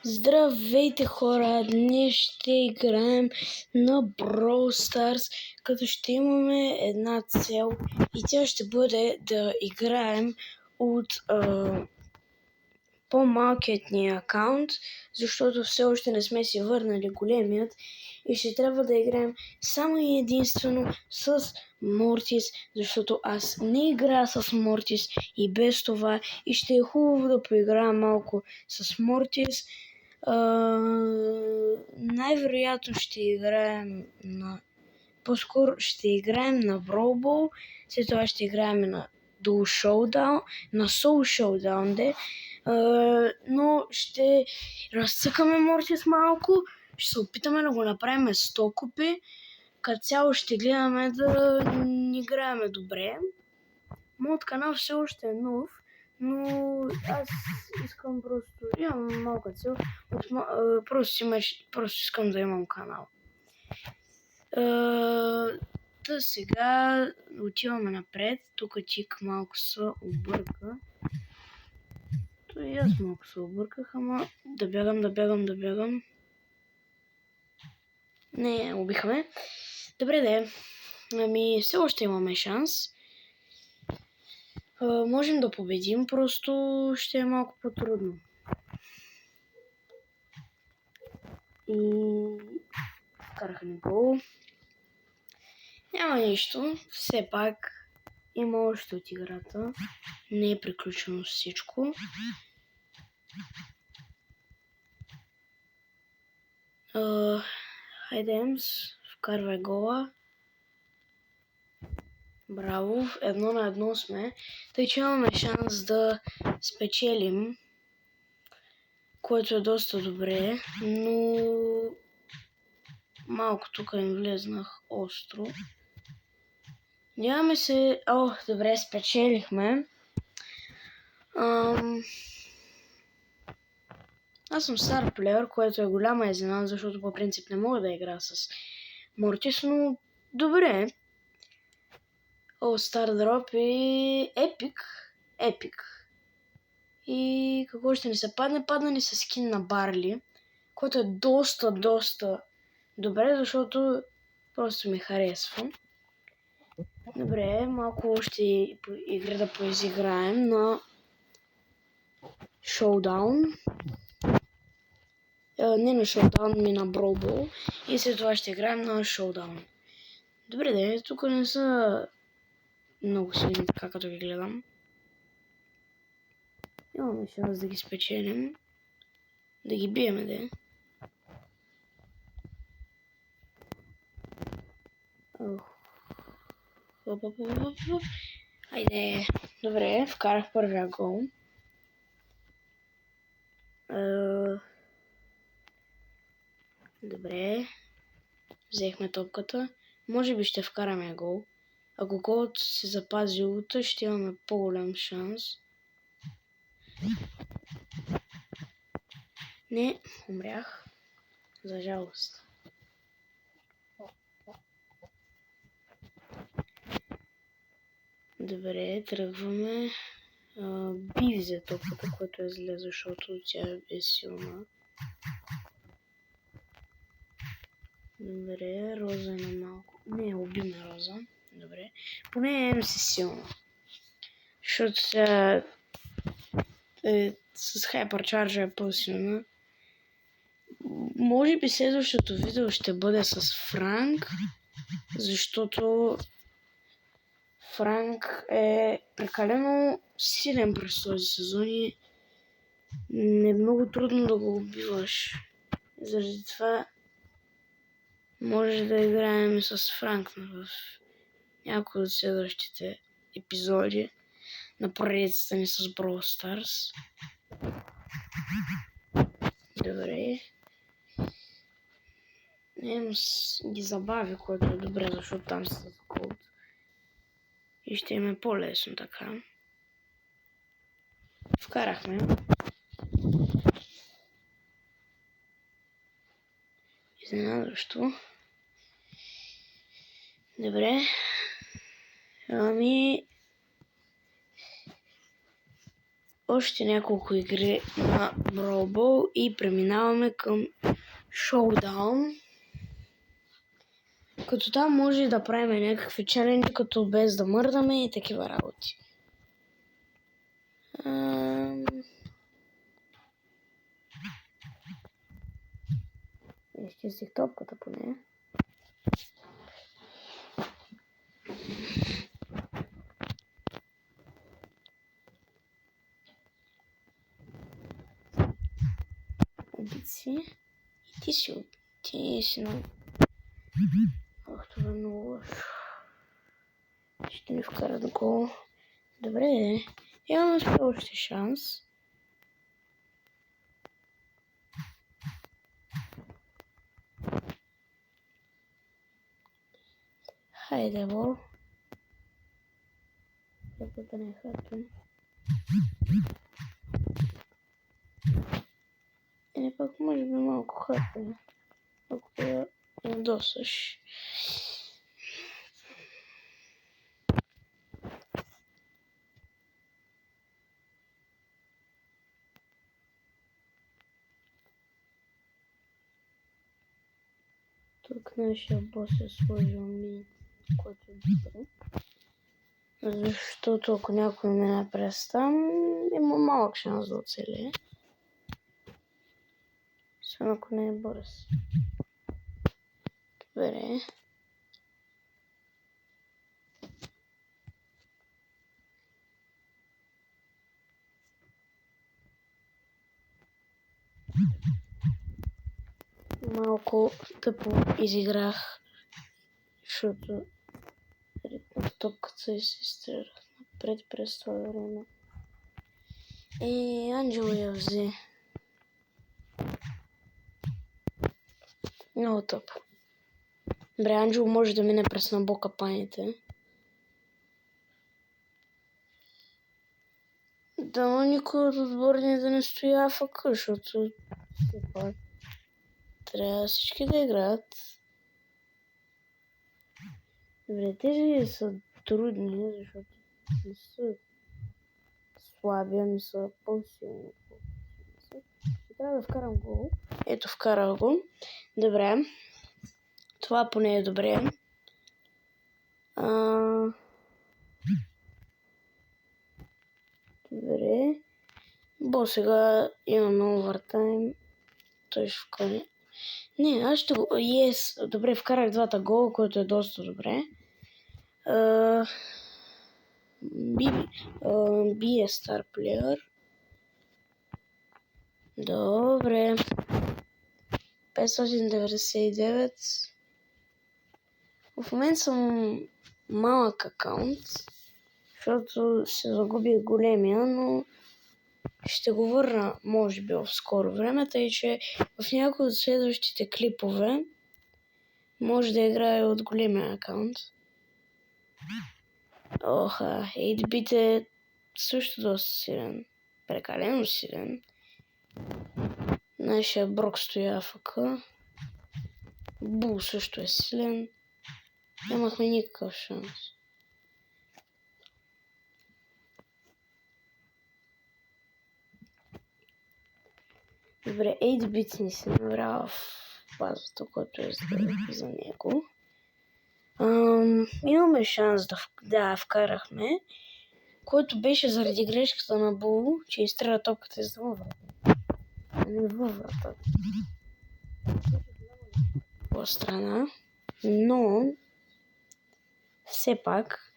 Здравейте хора! Днес ще играем на Brawl Stars, като ще имаме една цел и тя ще бъде да играем от по-малкият ни акаунт, защото все още не сме си върнали големият и ще трябва да играем само и единствено с Мортис, защото аз не играя с Мортис и без това и ще е хубаво да поиграя малко с Мортис. Най-вероятно ще играем по-скоро ще играем на Brawl Ball, след това ще играем на Dual Showdown, на Soul Showdown, но ще разцъкаме Мортис малко, ще се опитаме да го направим 100 купи, като цяло ще гледаме да играем добре. Моят канал все още е нов, но аз искам имам малка цел, просто искам да имам канал. Сега отиваме напред, тук Тик малко се обърка. То и аз малко се обърках, ама да бягам. Не, убихме. Добре, все още имаме шанс. Можем да победим, просто ще е малко по-трудно. И вкараха ни гол. Няма нищо, все пак има още от играта. Не е приключено всичко. Хайде, Емс, вкарвай гола. Браво, 1-1 сме. Тъй че имаме шанс да спечелим, което е доста добре, но малко тук им влезнах остро. Нямаме се... добре, спечелихме. Аз съм стар плеер, което е голяма изненада, защото по принцип не мога да игра с Мортис, но добре. Стар дроп и епик. И какво ще ни се падне? Падна ни се скин на Барли, което е доста добре, защото просто ми харесва. Добре, малко още игри да поизиграем на Showdown. Не на Showdown, ми на Brawl Ball. И след това ще играем на Showdown. Добре, тук не са много силни, така като ги гледам. Имаме шанс да ги спечелим. Да ги биеме, Айде, добре, вкарах първия гол. Добре, взехме топката. Може би ще вкараме гол. Ако голът се запази утре, ще имаме по-голям шанс. Не, умрях. За жалост. Добре, тръгваме. Би взе топката, което е зле, защото тя е силна. Добре, Роза е на малко. Не, убиме Роза. Добре. Поне Ем си силна. Защото сега с хайперчарджа е по-силна. Може би следващото видео ще бъде с Франк, защото Франк е прекалено силен през този сезон и не е много трудно да го убиваш. Заради това може да играем с Франк в някои от следващите епизоди на поредицата ни с Brawl Stars. Добре. Емс ги забави, което е добре, защото там са за Cold. И ще им е по-лесно така. Вкарахме. Изненадващо. Добре. още няколко игри на Brawl Ball и преминаваме към Showdown. Като там може да правим някакви чаленджи, като без да мърдаме и такива работи. Изчистих топката поне. Убици. И ти си много. Ах, това е много лошо. Ще ни вкарат гол. Добре, имаме още шанс. Хайде, бол. Леката не е хатвен. Или пък може би малко хатвен. Ако я ядосаш. Тук нашия бос е сложил ми, който е добре. Защото ако някой мине през там, има малък шанс да оцелее. Само ако не е бърз. Добре. Малко тъпо изиграх, защото ритнах топката и се изстрелях напред през това време. И Анджело я взе. Много тъпо. Добре, Анджело може да мине през набо капаните. Дано никой от отборния да не стои АФК, защото трябва всички да играят. Добре, тези са трудни, защото не са слаби, ами са по-силни. Трябва да вкарам гол. Ето, вкарах го. Добре. Това поне е добре. Добре. Бо сега имаме овертайм. Той ще вкара. Не, аз ще го... Добре, вкарах двата гола, което е доста добре. Би е стар плеер. Добре. 599. В момента съм малък акаунт, защото се загубих големия, но ще го върна, може би, в скоро време, тъй че в някои от следващите клипове може да играя от големия акаунт. Оха, 8-bit е също доста силен. Прекалено силен. Нашия Брок стои АФК. Бул също е силен. Нямахме никакъв шанс. Добре, 8-bit ни се набрава в базата, което е за него. Имаме шанс да вкарахме, който беше заради грешката на Бул, че изстреля топката из врата. Не във врата. По страна, но все пак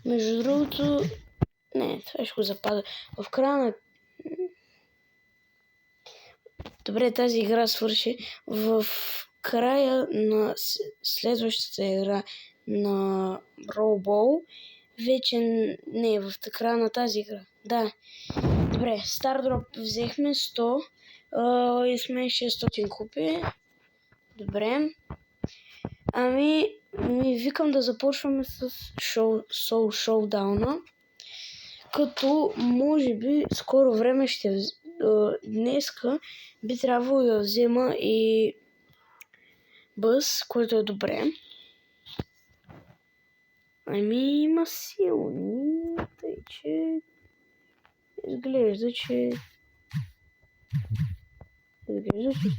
между другото, не, това ще го запазя. В края на... Добре, тази игра свърши. В края на следващата игра на Brawl Ball, вече не, в края на тази игра. Да. Добре, Стардроп взехме 100 и сме 600 купи. Добре. Ами, викам да започваме с Showdown-а. Като може би скоро време днеска би трябвало да взема и бъз, който е добре. Ами има силни, тъй че изглежда, че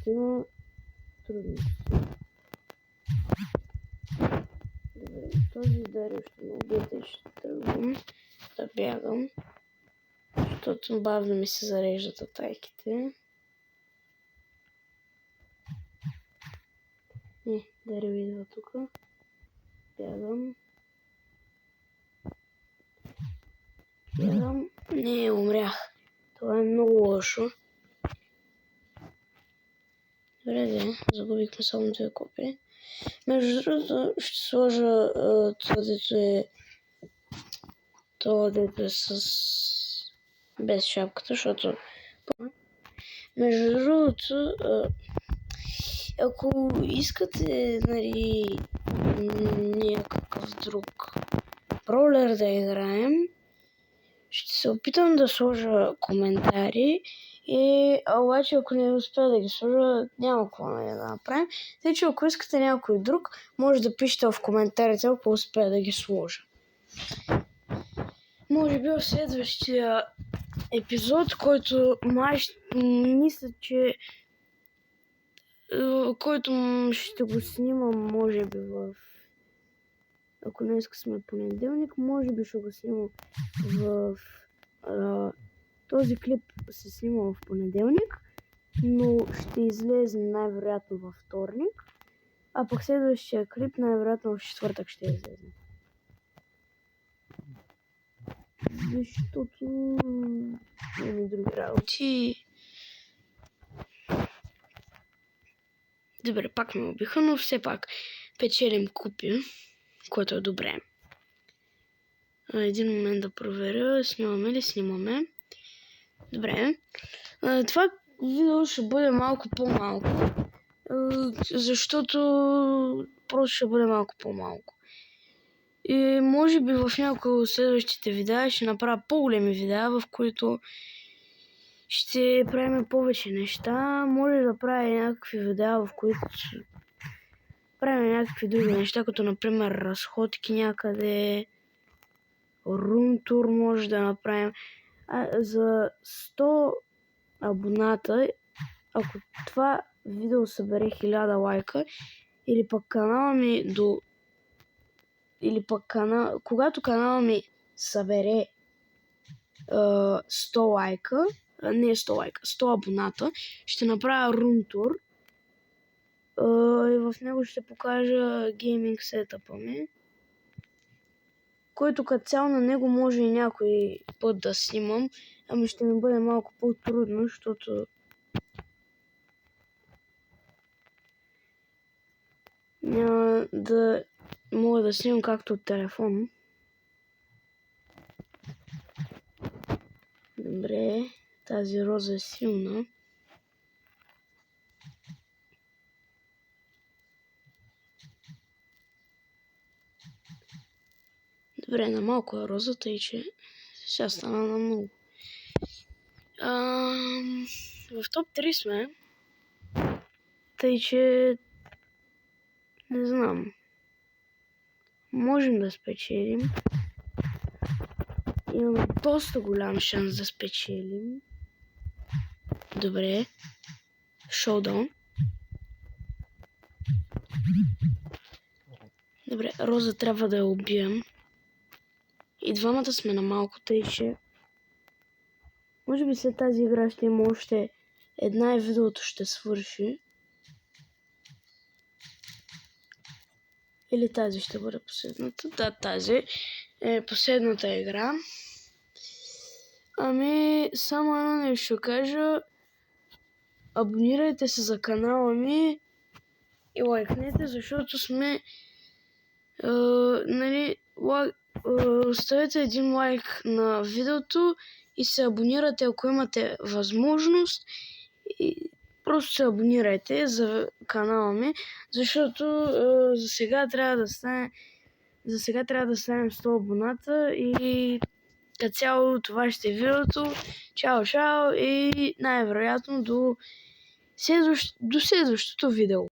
ще има трудности. Добре, този Дарио ще ме убие, тъй ще тръгвам да бягам, защото бавно ми се зареждат атаките. Не, Дарио идва тук. Бягам. Не, умрях. Това е много лошо. Добре, загубихме само 2 копия. Между другото ще сложа това дето е без шапката, защото между другото ако искате, нали, някакъв друг броулер да играем, ще се опитам да сложа коментари, обаче ако не успея да ги сложа, няма какво да направим. Тъй че ако искате някой друг, може да пишете в коментарите, ако успея да ги сложа. Може би в следващия епизод, който мисля, че който ще го снимам, може би ако днес сме понеделник, може би ще го снимам този клип се снима в понеделник, но ще излезе най-вероятно във вторник, а пък следващия клип най-вероятно в четвъртък ще излезе. Защото има други работи. Добре, пак ме убиха, но все пак печелим купи, което е добре. Един момент да проверя, снимаме ли? Снимаме. Добре. Това видео ще бъде малко по-малко, защото просто ще бъде малко по-малко. И може би в някои от следващите видеа ще направя по-големи видеа, в които ще правим повече неща. Може да правя някакви видеа, в които правим някакви други неща, като например разходки някъде, румтур може да направим. За 100 абоната, ако това видео събере 1000 лайка, или пък канала ми когато канала ми събере 100 лайка, не 100 лайка, 100 абоната, ще направя румтур и в него ще покажа гейминг сетъпа ми, който като цяло на него може и някой път да снимам, ами ще ми бъде малко по-трудно, защото няма да мога да снимам както от телефон. Добре, тази роза е силна. Добре, на малко е розата и че сега стана на много. В топ 3 сме. Тъй че не знам. Можем да спечелим. Имаме доста голям шанс да спечелим. Добре. Шоудаун. Добре, роза трябва да я убием. И двамата сме на малко, тъй че може би след тази игра ще има още една и видеото ще свърши. Или тази ще бъде последната? Да, тази е последната игра. Ами, само едно нещо ще кажа. Абонирайте се за канала ми и лайкнете, защото сме оставете един лайк на видеото и се абонирате, ако имате възможност. И просто се абонирайте за канала ми, защото за сега трябва да станем 100 абоната и като цяло това ще е видеото. Чао и най-вероятно до следващото видео.